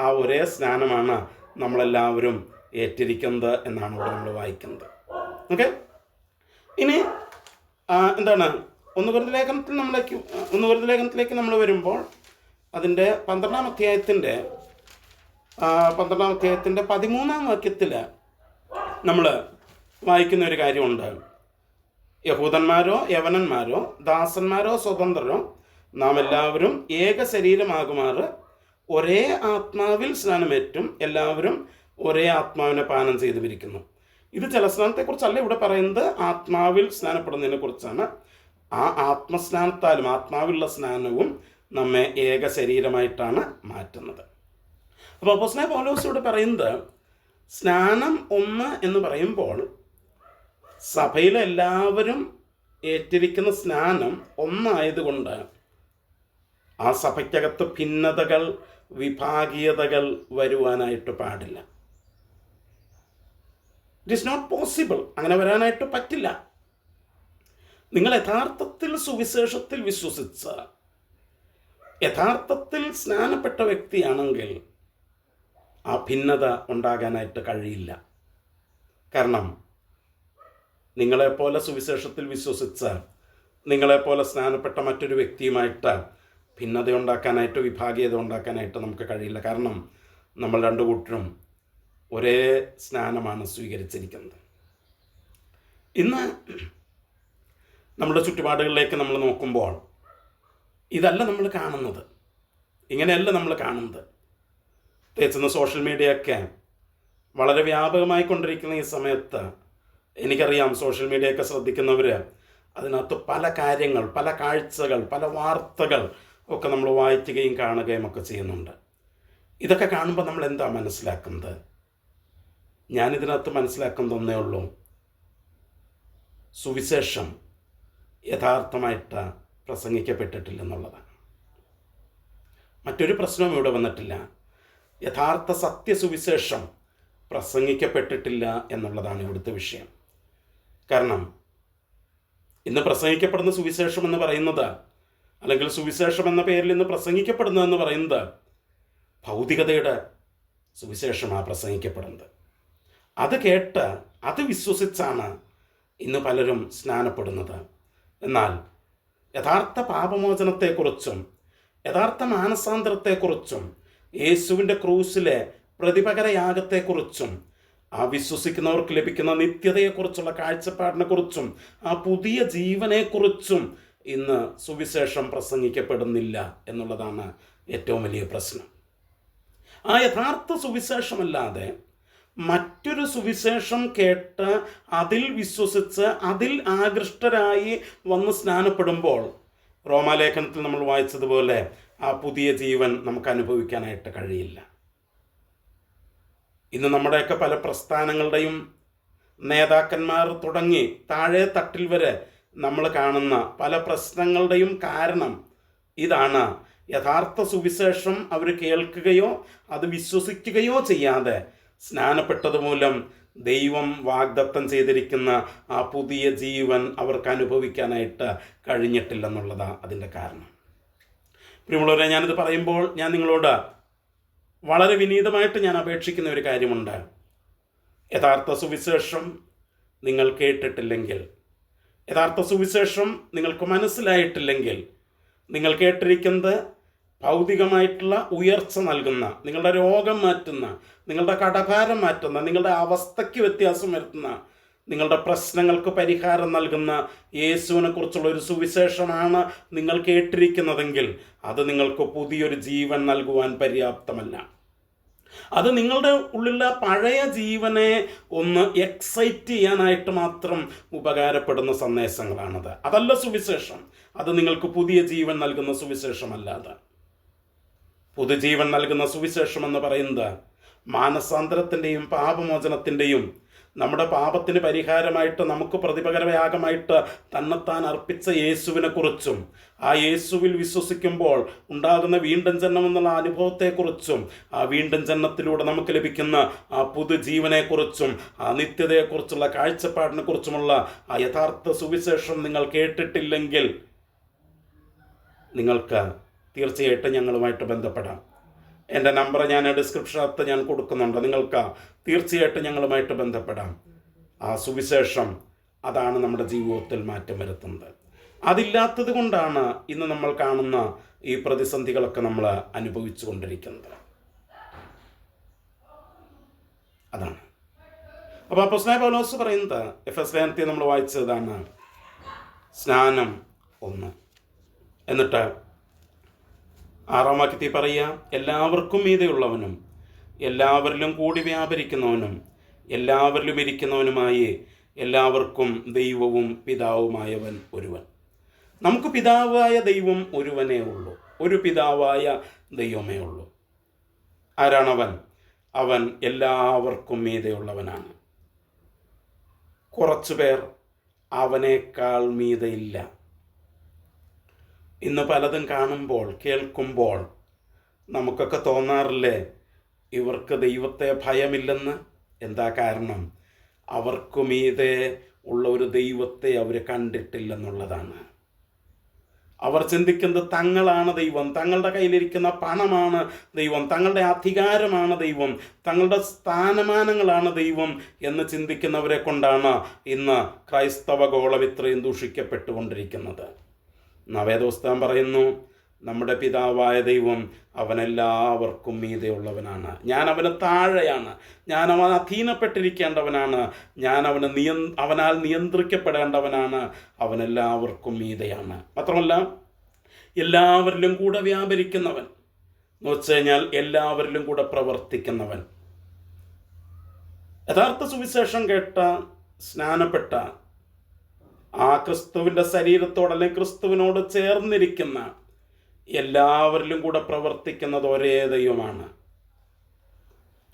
ആ ഒരേ സ്നാനമാണ് നമ്മളെല്ലാവരും ഏറ്റിരിക്കുന്നത് എന്നാണ് ഇവിടെ നമ്മൾ വായിക്കുന്നത്. ഓക്കെ, ഇനി എന്താണ്, ഒന്ന് കൊരിന്ത്യർ ലേഖനത്തിലേക്ക് നമ്മൾ വരുമ്പോൾ അതിൻ്റെ 12-ാം അധ്യായത്തിൻ്റെ 13-ാം വാക്യത്തിൽ നമ്മൾ വായിക്കുന്ന ഒരു കാര്യമുണ്ട്. യഹൂദന്മാരോ യവനന്മാരോ ദാസന്മാരോ സ്വതന്ത്രരോ നാം എല്ലാവരും ഏക ശരീരമാകുമാറ് ഒരേ ആത്മാവിൽ സ്നാനമേറ്റും എല്ലാവരും ഒരേ ആത്മാവിനെ പാനം ചെയ്തുവിരിക്കുന്നു. ഇത് ജലസ്നാനത്തെക്കുറിച്ചല്ല ഇവിടെ പറയുന്നത്, ആത്മാവിൽ സ്നാനപ്പെടുന്നതിനെ കുറിച്ചാണ്. ആ ആത്മസ്നാനത്താലും ആത്മാവിലുള്ള സ്നാനവും നമ്മെ ഏക ശരീരമായിട്ടാണ് മാറ്റുന്നത്. അപ്പോൾ അപ്പോസ്തലനായ പൗലോസ് ഇവിടെ പറയുന്നത്, സ്നാനം ഒന്ന് എന്ന് പറയുമ്പോൾ സഭയിലെ എല്ലാവരും ഏറ്റിരിക്കുന്ന സ്നാനം ഒന്നായതുകൊണ്ട് ആ സഭയ്ക്കകത്ത് ഭിന്നതകൾ വിഭാഗീയതകൾ വരുവാനായിട്ട് പാടില്ല. It is not possible. അങ്ങനെ വരാനായിട്ട് പറ്റില്ല. നിങ്ങൾ യഥാർത്ഥത്തിൽ സുവിശേഷത്തിൽ വിശ്വസിച്ച യഥാർത്ഥത്തിൽ സ്നാനപ്പെട്ട വ്യക്തിയാണെങ്കിൽ ആ ഭിന്നത ഉണ്ടാകാനായിട്ട് കഴിയില്ല. കാരണം നിങ്ങളെപ്പോലെ സുവിശേഷത്തിൽ വിശ്വസിച്ച നിങ്ങളെപ്പോലെ സ്നാനപ്പെട്ട മറ്റൊരു വ്യക്തിയുമായിട്ട് ഭിന്നത ഉണ്ടാക്കാനായിട്ട് വിഭാഗീയത ഉണ്ടാക്കാനായിട്ട് നമുക്ക് കഴിയില്ല. കാരണം നമ്മൾ രണ്ടു കൂട്ടരും ഒരേ സ്നാനമാണ് സ്വീകരിച്ചിരിക്കുന്നത്. ഇന്ന് നമ്മുടെ ചുറ്റുപാടുകളിലേക്ക് നമ്മൾ നോക്കുമ്പോൾ ഇതല്ല നമ്മൾ കാണുന്നത്, ഇങ്ങനെയല്ല നമ്മൾ കാണുന്നത്. പ്രത്യേകിച്ച് സോഷ്യൽ മീഡിയയൊക്കെ വളരെ വ്യാപകമായി കൊണ്ടിരിക്കുന്ന ഈ സമയത്ത് എനിക്കറിയാം, സോഷ്യൽ മീഡിയയൊക്കെ ശ്രദ്ധിക്കുന്നവർ അതിനകത്ത് പല കാര്യങ്ങൾ, പല കാഴ്ചകൾ, പല വാർത്തകൾ ഒക്കെ നമ്മൾ വായിക്കുകയും കാണുകയും ഒക്കെ ചെയ്യുന്നുണ്ട്. ഇതൊക്കെ കാണുമ്പോൾ നമ്മൾ എന്താ മനസ്സിലാക്കുന്നത്? ഞാനിതിനകത്ത് മനസ്സിലാക്കുന്നത് ഒന്നേ ഉള്ളൂ, സുവിശേഷം യഥാർത്ഥമായിട്ട് പ്രസംഗിക്കപ്പെട്ടിട്ടില്ലെന്നുള്ളതാണ്. മറ്റൊരു പ്രശ്നവും ഇവിടെ വന്നിട്ടില്ല. യഥാർത്ഥ സത്യസുവിശേഷം പ്രസംഗിക്കപ്പെട്ടിട്ടില്ല എന്നുള്ളതാണ് ഇവിടുത്തെ വിഷയം. കാരണം ഇന്ന് പ്രസംഗിക്കപ്പെടുന്ന സുവിശേഷം എന്ന് പറയുന്നത്, അല്ലെങ്കിൽ സുവിശേഷം എന്ന പേരിൽ ഇന്ന് പ്രസംഗിക്കപ്പെടുന്നതെന്ന് പറയുന്നത് ഭൗതികതയുടെ സുവിശേഷമാണ് പ്രസംഗിക്കപ്പെടുന്നത്. അത് കേട്ട് അത് വിശ്വസിച്ചാണ് ഇന്ന് പലരും സ്നാനപ്പെടുന്നത്. എന്നാൽ യഥാർത്ഥ പാപമോചനത്തെക്കുറിച്ചും യഥാർത്ഥ മാനസാന്തരത്തെക്കുറിച്ചും യേശുവിൻ്റെ ക്രൂശിലെ പ്രതിപകരയാഗത്തെക്കുറിച്ചും ആ വിശ്വസിക്കുന്നവർക്ക് ലഭിക്കുന്ന നിത്യതയെക്കുറിച്ചുള്ള കാഴ്ചപ്പാടിനെക്കുറിച്ചും ആ പുതിയ ജീവനെക്കുറിച്ചും ഇന്ന് സുവിശേഷം പ്രസംഗിക്കപ്പെടുന്നില്ല എന്നുള്ളതാണ് ഏറ്റവും വലിയ പ്രശ്നം. ആ യഥാർത്ഥ സുവിശേഷമല്ലാതെ മറ്റൊരു സുവിശേഷം കേട്ട് അതിൽ വിശ്വസിച്ച് അതിൽ ആകൃഷ്ടരായി വന്ന് സ്നാനപ്പെടുമ്പോൾ റോമാലേഖനത്തിൽ നമ്മൾ വായിച്ചതുപോലെ ആ പുതിയ ജീവൻ നമുക്ക് അനുഭവിക്കാനായിട്ട് കഴിയില്ല. ഇന്ന് നമ്മുടെയൊക്കെ പല പ്രസ്ഥാനങ്ങളുടെയും നേതാക്കന്മാർ തുടങ്ങി താഴെ തട്ടിൽ വരെ നമ്മൾ കാണുന്ന പല പ്രശ്നങ്ങളുടെയും കാരണം ഇതാണ്. യഥാർത്ഥ സുവിശേഷം അവർ കേൾക്കുകയോ അത് വിശ്വസിക്കുകയോ ചെയ്യാതെ സ്നാനപ്പെട്ടതുമൂലം ദൈവം വാഗ്ദത്തം ചെയ്തിരിക്കുന്ന ആ പുതിയ ജീവൻ അവർക്ക് അനുഭവിക്കാനായിട്ട് കഴിഞ്ഞിട്ടില്ലെന്നുള്ളതാണ് അതിൻ്റെ കാരണം. പ്രിയമുള്ളവരെ, ഞാനിത് പറയുമ്പോൾ ഞാൻ നിങ്ങളോട് വളരെ വിനീതമായിട്ട് ഞാൻ അപേക്ഷിക്കുന്ന ഒരു കാര്യമുണ്ട്. യഥാർത്ഥ സുവിശേഷം നിങ്ങൾ കേട്ടിട്ടില്ലെങ്കിൽ, യഥാർത്ഥ സുവിശേഷം നിങ്ങൾക്ക് മനസ്സിലായിട്ടില്ലെങ്കിൽ, നിങ്ങൾ കേട്ടിരിക്കുന്നത് ഭൗതികമായിട്ടുള്ള ഉയർച്ച നൽകുന്ന, നിങ്ങളുടെ രോഗം മാറ്റുന്ന, നിങ്ങളുടെ കടഭാരം മാറ്റുന്ന, നിങ്ങളുടെ അവസ്ഥയ്ക്ക് വ്യത്യാസം വരുത്തുന്ന, നിങ്ങളുടെ പ്രശ്നങ്ങൾക്ക് പരിഹാരം നൽകുന്ന യേശുവിനെ കുറിച്ചുള്ള ഒരു സുവിശേഷമാണ് നിങ്ങൾ കേട്ടിരിക്കുന്നതെങ്കിൽ അത് നിങ്ങൾക്ക് പുതിയൊരു ജീവൻ നൽകുവാൻ പര്യാപ്തമല്ല. അത് നിങ്ങളുടെ ഉള്ളിലുള്ള പഴയ ജീവനെ ഒന്ന് എക്സൈറ്റ് ചെയ്യാനായിട്ട് മാത്രം ഉപകാരപ്പെടുന്ന സന്ദേശങ്ങളാണത്. അതല്ല സുവിശേഷം. അത് നിങ്ങൾക്ക് പുതിയ ജീവൻ നൽകുന്ന സുവിശേഷമല്ലാതെ. പുതുജീവൻ നൽകുന്ന സുവിശേഷം എന്ന് പറയുന്നത് മാനസാന്തരത്തിൻ്റെയും പാപമോചനത്തിൻ്റെയും നമ്മുടെ പാപത്തിന് പരിഹാരമായിട്ട് നമുക്ക് പ്രതിപകരയാഗമായിട്ട് തന്നെത്താൻ അർപ്പിച്ച യേശുവിനെ കുറിച്ചും ആ യേശുവിൽ വിശ്വസിക്കുമ്പോൾ ഉണ്ടാകുന്ന വീണ്ടും ജന്മം എന്നുള്ള അനുഭവത്തെക്കുറിച്ചും ആ വീണ്ടും ജന്മത്തിലൂടെ നമുക്ക് ലഭിക്കുന്ന ആ പുതുജീവനെക്കുറിച്ചും ആ നിത്യതയെക്കുറിച്ചുള്ള കാഴ്ചപ്പാടിനെക്കുറിച്ചുമുള്ള ആ യഥാർത്ഥ സുവിശേഷം നിങ്ങൾ കേട്ടിട്ടില്ലെങ്കിൽ നിങ്ങൾക്ക് തീർച്ചയായിട്ടും ഞങ്ങളുമായിട്ട് ബന്ധപ്പെടാം. എൻ്റെ നമ്പർ ഞാൻ ഡിസ്ക്രിപ്ഷനകത്ത് ഞാൻ കൊടുക്കുന്നുണ്ട്. നിങ്ങൾക്ക് തീർച്ചയായിട്ടും ഞങ്ങളുമായിട്ട് ബന്ധപ്പെടാം. ആ സുവിശേഷം അതാണ് നമ്മുടെ ജീവിതത്തിൽ മാറ്റം വരുത്തുന്നത്. അതില്ലാത്തത് കൊണ്ടാണ് ഇന്ന് നമ്മൾ കാണുന്ന ഈ പ്രതിസന്ധികളൊക്കെ നമ്മൾ അനുഭവിച്ചു കൊണ്ടിരിക്കുന്നത്. അതാണ്. അപ്പോൾ അപ്പോസ്തലനായ പൗലോസ് പറയുന്നത് എഫെസ്യ ലേഖനത്തിൽ നമ്മൾ വായിച്ചതാണ് സ്നാനം 1. എന്നിട്ട് 6-ാം വാക്യത്തിൽ പറയുക, എല്ലാവർക്കും മീതെയുള്ളവനും എല്ലാവരിലും കൂടി വ്യാപരിക്കുന്നവനും എല്ലാവരിലും ഇരിക്കുന്നവനുമായി എല്ലാവർക്കും ദൈവവും പിതാവുമായവൻ ഒരുവൻ. നമുക്ക് പിതാവായ ദൈവം ഒരുവനേ ഉള്ളൂ. ഒരു പിതാവായ ദൈവമേ ഉള്ളൂ. ആരാണവൻ? അവൻ എല്ലാവർക്കും മീതെയുള്ളവനാണ്. കുറച്ചു പേർ അവനേക്കാൾ മീതെയില്ല. ഇന്ന് പലതും കാണുമ്പോൾ കേൾക്കുമ്പോൾ നമുക്കൊക്കെ തോന്നാറില്ലേ, ഇവർക്ക് ദൈവത്തെ ഭയമില്ലെന്ന്? എന്താ കാരണം? അവർക്ക് മീതെ ഉള്ള ഒരു ദൈവത്തെ അവർ കണ്ടിട്ടില്ലെന്നുള്ളതാണ്. അവർ ചിന്തിക്കുന്നത് തങ്ങളാണ് ദൈവം, തങ്ങളുടെ കയ്യിലിരിക്കുന്ന പണമാണ് ദൈവം, തങ്ങളുടെ അധികാരമാണ് ദൈവം, തങ്ങളുടെ സ്ഥാനമാനങ്ങളാണ് ദൈവം എന്ന് ചിന്തിക്കുന്നവരെ കൊണ്ടാണ് ഇന്ന് ക്രൈസ്തവ ഗോളം ഇത്രയും ദൂഷിക്കപ്പെട്ടുകൊണ്ടിരിക്കുന്നത്. വേദപുസ്തകം പറയുന്നു, നമ്മുടെ പിതാവായ ദൈവം അവനെല്ലാവർക്കും മീതെയുള്ളവനാണ്. ഞാൻ അവന് താഴെയാണ്, ഞാൻ അവൻ അധീനപ്പെട്ടിരിക്കേണ്ടവനാണ്, ഞാൻ അവനാൽ നിയന്ത്രിക്കപ്പെടേണ്ടവനാണ്, അവനെല്ലാവർക്കും മീതെയാണ്. മാത്രമല്ല എല്ലാവരിലും കൂടെ വ്യാപരിക്കുന്നവൻ എന്ന് വെച്ച് കഴിഞ്ഞാൽ എല്ലാവരിലും കൂടെ പ്രവർത്തിക്കുന്നവൻ. യഥാർത്ഥ സുവിശേഷം കേട്ട സ്നാനപ്പെട്ട ആ ക്രിസ്തുവിൻ്റെ ശരീരത്തോട് അല്ലെങ്കിൽ ക്രിസ്തുവിനോട് ചേർന്നിരിക്കുന്ന എല്ലാവരിലും കൂടെ പ്രവർത്തിക്കുന്നത് ഒരേ ദൈവമാണ്.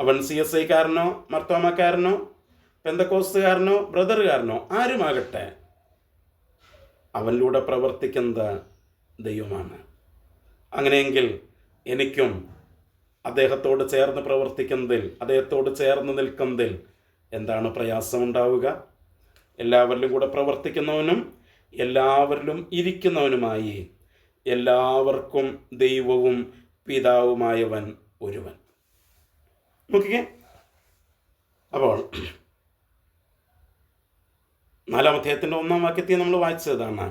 അവൻ CSI കാരനോ മർത്തോമക്കാരനോ പെന്തക്കോസ്തുകാരനോ ബ്രദറുകാരനോ ആരുമാകട്ടെ, അവനിലൂടെ പ്രവർത്തിക്കുന്നത് ദൈവമാണ്. അങ്ങനെയെങ്കിൽ എനിക്കും അദ്ദേഹത്തോട് ചേർന്ന് പ്രവർത്തിക്കുന്നതിൽ, അദ്ദേഹത്തോട് ചേർന്ന് നിൽക്കുന്നതിൽ എന്താണ് പ്രയാസമുണ്ടാവുക? എല്ലാവരിലും കൂടെ പ്രവർത്തിക്കുന്നവനും എല്ലാവരിലും ഇരിക്കുന്നവനുമായി എല്ലാവർക്കും ദൈവവും പിതാവുമായവൻ ഒരുവൻ. നോക്കിക്കേ, അപ്പോൾ 4-ാം അധ്യായത്തിൻ്റെ 1-ാം വാക്യത്തിൽ നമ്മൾ വായിച്ചതാണ്,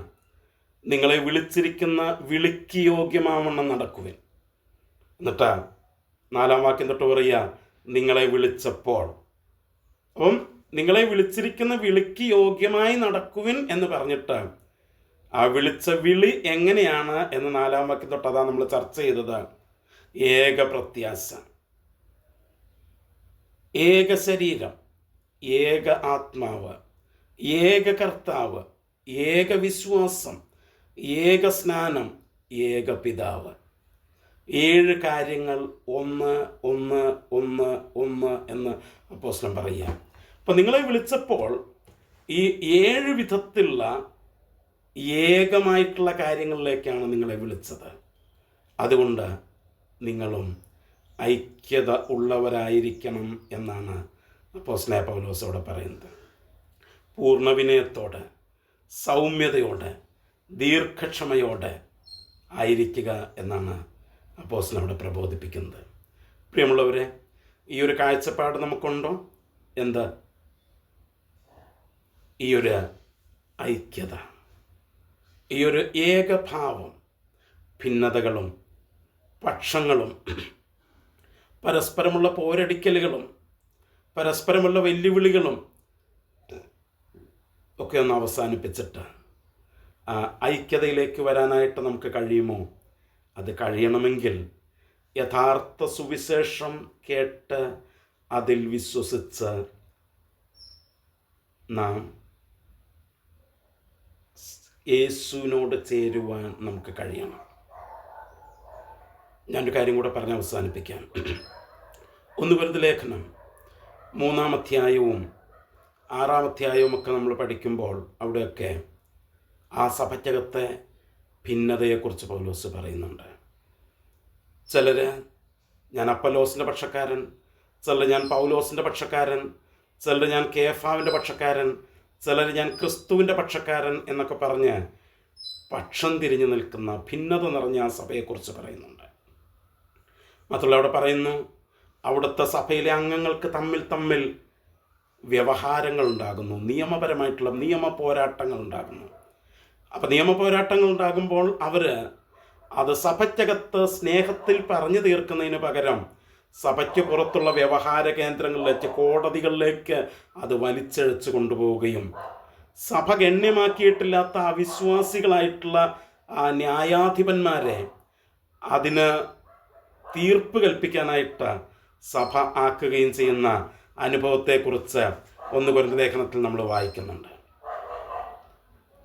നിങ്ങളെ വിളിച്ചിരിക്കുന്ന വിളിക്ക് യോഗ്യമാവണ്ണം നടക്കുവിൻ. എന്നിട്ട് 4-ാം വാക്യം തൊട്ട് പറയുക, നിങ്ങളെ വിളിച്ചപ്പോൾ. അപ്പം നിങ്ങളെ വിളിച്ചിരിക്കുന്ന വിളിക്ക് യോഗ്യമായി നടക്കുവിൻ എന്ന് പറഞ്ഞിട്ട് ആ വിളിച്ച വിളി എങ്ങനെയാണ് എന്ന് 4-ാം വാക്യം തൊട്ട് അതാ നമ്മൾ ചർച്ച ചെയ്തത്. ഏക പ്രത്യാശ, ഏക ശരീരം, ഏക ആത്മാവ്, ഏക കർത്താവ്, ഏക വിശ്വാസം, ഏക സ്നാനം, ഏക പിതാവ്. 7 കാര്യങ്ങൾ ഒന്ന് ഒന്ന് ഒന്ന് ഒന്ന് എന്ന് അപ്പോസ്തലൻ പറയുക. അപ്പം നിങ്ങളെ വിളിച്ചപ്പോൾ ഈ 7 വിധത്തിലുള്ള ഏകമായിട്ടുള്ള കാര്യങ്ങളിലേക്കാണ് നിങ്ങളെ വിളിച്ചത്. അതുകൊണ്ട് നിങ്ങളും ഐക്യത ഉള്ളവരായിരിക്കണം എന്നാണ് അപ്പോസ്തലനായ പൗലോസ് അവിടെ പറയുന്നത്. പൂർണ്ണ വിനയത്തോടെ, സൗമ്യതയോടെ, ദീർഘക്ഷമയോടെ ആയിരിക്കുക എന്നാണ് അപ്പോസ്തലൻ അവിടെ പ്രബോധിപ്പിക്കുന്നത്. പ്രിയമുള്ളവരെ, ഈ ഒരു കാഴ്ചപ്പാട് നമുക്കുണ്ടോ? എന്താ ഈ ഒരു ഐക്യത, ഈ ഒരു ഏകഭാവം? ഭിന്നതകളും പക്ഷങ്ങളും പരസ്പരമുള്ള പോരടിക്കലുകളും പരസ്പരമുള്ള വെല്ലുവിളികളും ഒക്കെ ഒന്ന് അവസാനിപ്പിച്ചിട്ട് ഐക്യതയിലേക്ക് വരാനായിട്ട് നമുക്ക് കഴിയുമോ? അത് കഴിയണമെങ്കിൽ യഥാർത്ഥ സുവിശേഷം കേട്ട് അതിൽ വിശ്വസിച്ച് നാം യേശുവിനോട് ചേരുവാൻ നമുക്ക് കഴിയണം. ഞാനൊരു കാര്യം കൂടെ പറഞ്ഞ് അവസാനിപ്പിക്കാം. 1 കൊരിന്ത്യർ ലേഖനം 3-ാം അധ്യായവും 6-ാം അധ്യായവും ഒക്കെ നമ്മൾ പഠിക്കുമ്പോൾ അവിടെയൊക്കെ ആ സഭയ്ക്കകത്തെ ഭിന്നതയെക്കുറിച്ച് പൗലോസ് പറയുന്നുണ്ട്. ചിലർ ഞാൻ അപ്പല്ലോസിൻ്റെ പക്ഷക്കാരൻ, ചിലർ ഞാൻ പൗലോസിൻ്റെ പക്ഷക്കാരൻ, ചിലർ ഞാൻ കേഫാവിൻ്റെ പക്ഷക്കാരൻ, ചിലർ ഞാൻ ക്രിസ്തുവിൻ്റെ പക്ഷക്കാരൻ എന്നൊക്കെ പറഞ്ഞ് പക്ഷം തിരിഞ്ഞു നിൽക്കുന്ന ഭിന്നത നിറഞ്ഞ ആ സഭയെക്കുറിച്ച് പറയുന്നുണ്ട്. മാത്രമല്ല അവിടെ പറയുന്നു, അവിടുത്തെ സഭയിലെ അംഗങ്ങൾക്ക് തമ്മിൽ വ്യവഹാരങ്ങൾ ഉണ്ടാകുന്നു, നിയമപരമായിട്ടുള്ള നിയമ പോരാട്ടങ്ങൾ ഉണ്ടാകുന്നു. അപ്പം നിയമ പോരാട്ടങ്ങൾ ഉണ്ടാകുമ്പോൾ അവർ അത് സഭയ്ക്കകത്ത് സ്നേഹത്തിൽ പറഞ്ഞു തീർക്കുന്നതിന് പകരം സഭയ്ക്ക് പുറത്തുള്ള വ്യവഹാര കേന്ദ്രങ്ങളിലേക്ക്, കോടതികളിലേക്ക് അത് വലിച്ചഴച്ച് കൊണ്ടുപോവുകയും സഭ ഗണ്യമാക്കിയിട്ടില്ലാത്ത അവിശ്വാസികളായിട്ടുള്ള ആ ന്യായാധിപന്മാരെ അതിന് തീർപ്പ് കൽപ്പിക്കാനായിട്ട് സഭ ആക്കുകയും ചെയ്യുന്ന അനുഭവത്തെക്കുറിച്ച് 1 കൊരിന്ത്യർ ലേഖനത്തിൽ നമ്മൾ വായിക്കുന്നുണ്ട്.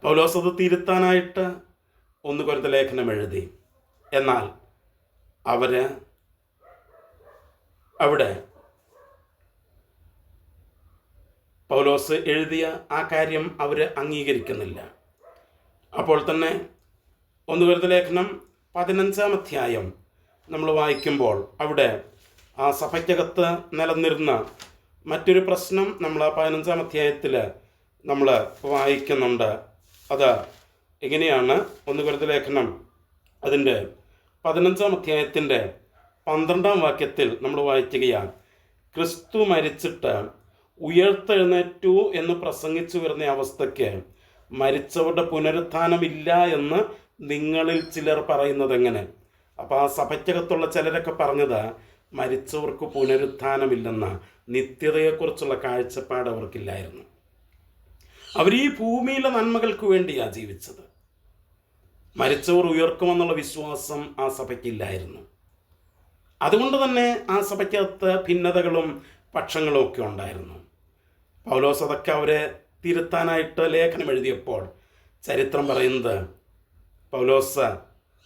പൗലോസ് അത് തിരുത്താനായിട്ട് 1 കൊരിന്ത്യർ ലേഖനം എഴുതി. എന്നാൽ അവിടെ പൗലോസ് എഴുതിയ ആ കാര്യം അവർ അംഗീകരിക്കുന്നില്ല. അപ്പോൾ തന്നെ 1 കൊരിന്ത്യർ ലേഖനം 15-ാം അധ്യായം നമ്മൾ വായിക്കുമ്പോൾ അവിടെ ആ സഭയ്ക്കകത്ത് നിലനിരുന്ന മറ്റൊരു പ്രശ്നം നമ്മൾ ആ 15-ാം അധ്യായത്തിൽ നമ്മൾ വായിക്കുന്നുണ്ട്. അത് എങ്ങനെയാണ്? 1 കൊരിന്ത്യർ ലേഖനം അതിൻ്റെ 15-ാം അധ്യായത്തിൻ്റെ 12-ാം വാക്യത്തിൽ നമ്മൾ വായിക്കുകയാണ്, ക്രിസ്തു മരിച്ചിട്ട് ഉയർത്തെഴുന്നേറ്റു എന്ന് പ്രസംഗിച്ചു വരുന്ന അവസ്ഥയ്ക്ക് മരിച്ചവരുടെ പുനരുത്ഥാനമില്ല എന്ന് നിങ്ങളിൽ ചിലർ പറയുന്നത് എങ്ങനെ? അപ്പോൾ ആ സഭയ്ക്കകത്തുള്ള ചിലരൊക്കെ പറഞ്ഞത് മരിച്ചവർക്ക് പുനരുത്ഥാനമില്ലെന്ന നിത്യതയെക്കുറിച്ചുള്ള കാഴ്ചപ്പാട് അവർക്കില്ലായിരുന്നു. അവർ ഈ ഭൂമിയിലെ നന്മകൾക്ക് വേണ്ടിയാണ് ജീവിച്ചത്. മരിച്ചവർ ഉയർക്കുമെന്നുള്ള വിശ്വാസം ആ സഭയ്ക്കില്ലായിരുന്നു. അതുകൊണ്ട് തന്നെ ആ സഭയ്ക്കകത്ത് ഭിന്നതകളും പക്ഷങ്ങളും ഒക്കെ ഉണ്ടായിരുന്നു. പൗലോസ് അതൊക്കെ അവരെ തിരുത്താനായിട്ട് ലേഖനം എഴുതിയപ്പോൾ ചരിത്രം പറയുന്നത് പൗലോസ്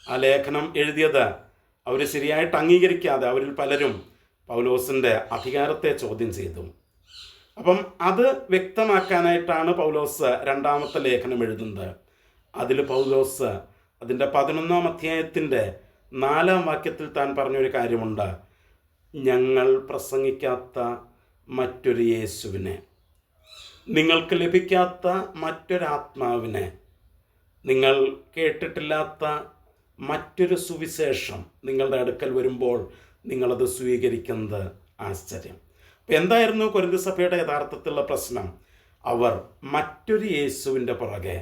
ആ ലേഖനം എഴുതിയത് അവർ ശരിയായിട്ട് അംഗീകരിക്കാതെ അവരിൽ പലരും പൗലോസിൻ്റെ അധികാരത്തെ ചോദ്യം ചെയ്തു. അപ്പം അത് വ്യക്തമാക്കാനായിട്ടാണ് പൗലോസ് രണ്ടാമത്തെ ലേഖനം എഴുതുന്നത്. അതിൽ പൗലോസ് അതിൻ്റെ 11-ാം അധ്യായത്തിൻ്റെ 4-ാം വാക്യത്തിൽ താൻ പറഞ്ഞൊരു കാര്യമുണ്ട്. ഞങ്ങൾ പ്രസംഗിക്കാത്ത മറ്റൊരു യേശുവിനെ, നിങ്ങൾക്ക് ലഭിക്കാത്ത മറ്റൊരാത്മാവിനെ, നിങ്ങൾ കേട്ടിട്ടില്ലാത്ത മറ്റൊരു സുവിശേഷം നിങ്ങളുടെ അടുക്കൽ വരുമ്പോൾ നിങ്ങളത് സ്വീകരിക്കുന്നത് ആശ്ചര്യം. അപ്പം എന്തായിരുന്നു കൊരിന്ത് സഭയുടെ യഥാർത്ഥത്തിലുള്ള പ്രശ്നം? അവർ മറ്റൊരു യേശുവിൻ്റെ പുറകെ,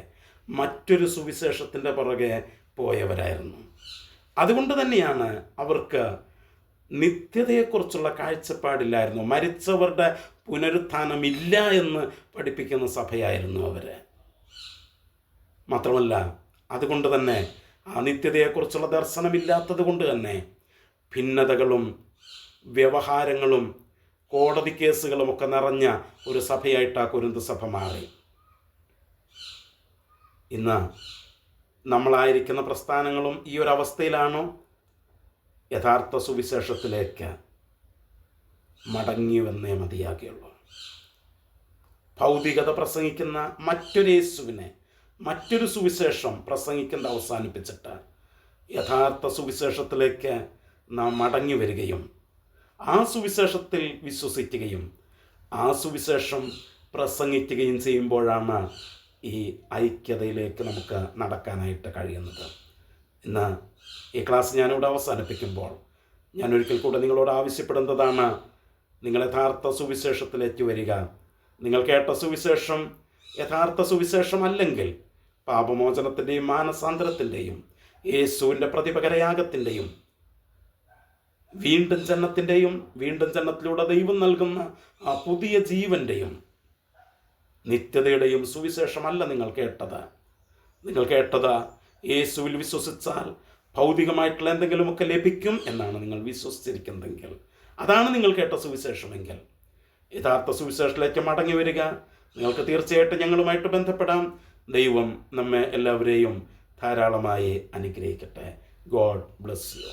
മറ്റൊരു സുവിശേഷത്തിൻ്റെ പുറകെ പോയവരായിരുന്നു. അതുകൊണ്ട് തന്നെയാണ് അവർക്ക് നിത്യതയെക്കുറിച്ചുള്ള കാഴ്ചപ്പാടില്ലായിരുന്നു. മരിച്ചവരുടെ പുനരുത്ഥാനമില്ല എന്ന് പഠിപ്പിക്കുന്ന സഭയായിരുന്നു അവർ. മാത്രമല്ല അതുകൊണ്ട് തന്നെ ആ നിത്യതയെക്കുറിച്ചുള്ള ദർശനമില്ലാത്തത് കൊണ്ട് തന്നെ ഭിന്നതകളും വ്യവഹാരങ്ങളും കോടതി കേസുകളുമൊക്കെ നിറഞ്ഞ ഒരു സഭയായിട്ട് ആ കൊരിന്ത് സഭ മാറി. ഇന്ന് നമ്മളായിരിക്കുന്ന പ്രസ്ഥാനങ്ങളും ഈ ഒരു അവസ്ഥയിലാണോ? യഥാർത്ഥ സുവിശേഷത്തിലേക്ക് മടങ്ങി വന്നേ മതിയാകുള്ളൂ. ഭൗതികത പ്രസംഗിക്കുന്ന മറ്റൊരു യേശുവിനെ, മറ്റൊരു സുവിശേഷം പ്രസംഗിക്കുന്നത് അവസാനിപ്പിച്ചിട്ട് യഥാർത്ഥ സുവിശേഷത്തിലേക്ക് നാം മടങ്ങി വരികയും ആ സുവിശേഷത്തിൽ വിശ്വസിക്കുകയും ആ സുവിശേഷം പ്രസംഗിക്കുകയും ചെയ്യുമ്പോഴാണ് ഈ ഐക്യതയിലേക്ക് നമുക്ക് നടക്കാനായിട്ട് കഴിയുന്നത്. ഇന്ന് ഈ ക്ലാസ് ഞാനിവിടെ അവസാനിപ്പിക്കുമ്പോൾ ഞാൻ ഒരിക്കൽ കൂടെ നിങ്ങളോട് ആവശ്യപ്പെടുന്നതാണ്, നിങ്ങൾ യഥാർത്ഥ സുവിശേഷത്തിലേക്ക് വരിക. നിങ്ങൾ കേട്ട സുവിശേഷം യഥാർത്ഥ സുവിശേഷം അല്ലെങ്കിൽ പാപമോചനത്തിൻ്റെയും മാനസാന്തരത്തിൻ്റെയും യേശുവിൻ്റെ പ്രതിപകരയാഗത്തിൻ്റെയും വീണ്ടും ജനനത്തിൻ്റെയും വീണ്ടും ജനനത്തിലൂടെ ദൈവം നൽകുന്ന ആ പുതിയ ജീവൻ്റെയും നിത്യതയുടെയും സുവിശേഷമല്ല നിങ്ങൾ കേട്ടത്. നിങ്ങൾ കേട്ടത് യേശുവിൽ വിശ്വസിച്ചാൽ ഭൗതികമായിട്ടുള്ള എന്തെങ്കിലുമൊക്കെ ലഭിക്കും എന്നാണ് നിങ്ങൾ വിശ്വസിച്ചിരിക്കുന്നതെങ്കിൽ, അതാണ് നിങ്ങൾ കേട്ട സുവിശേഷമെങ്കിൽ യഥാർത്ഥ സുവിശേഷത്തിലേക്ക് മടങ്ങി വരിക. നിങ്ങൾക്ക് തീർച്ചയായിട്ടും ഞങ്ങളുമായിട്ട് ബന്ധപ്പെടാം. ദൈവം നമ്മെ എല്ലാവരെയും ധാരാളമായി അനുഗ്രഹിക്കട്ടെ. God bless you.